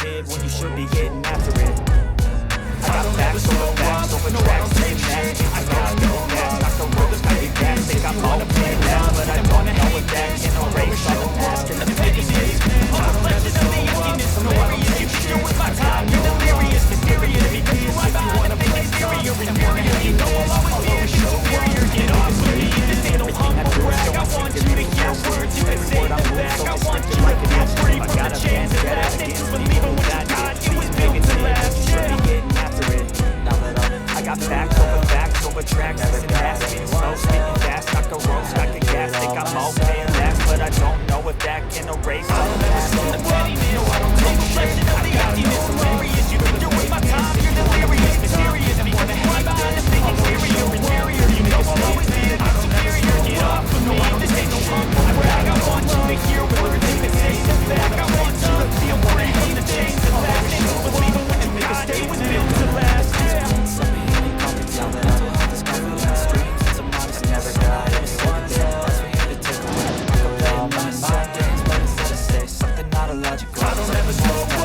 mid when you should be getting after it. I got facts over tracks, sitting fast, I got no gas, I can roll, I get gas, think I'm all up in that, but I don't know if that can erase all the past and the biggest days. A reflection of the emptiness, hilarious, you should with my time, you're delirious, mysterious, because you right behind the fake exterior, inferior, you know I'll always be the superior, get off with me, this ain't no humble brag, I want you to hear words, you can say them back, I want you to feel free from the chance of last, and to believe in what you got, it was built to last, I got facts over tracks, listen fast, spitting slow, spitting fast, I can roast, I can gas, think I'm okay and last, but I don't know if that can erase all the past. The pettiness, no, I don't take reflection of the emptiness, hilarious, you think you're with my time, you're delirious, mysterious, because you right behind the fake exterior, inferior, you know I'll always be the superior, get off of me, this ain't no humble brag, I want you to hear everything that says the fact, I want you to feel free from the chains of last, and to believe in what you got, it was built to last, yeah. I don't ever slow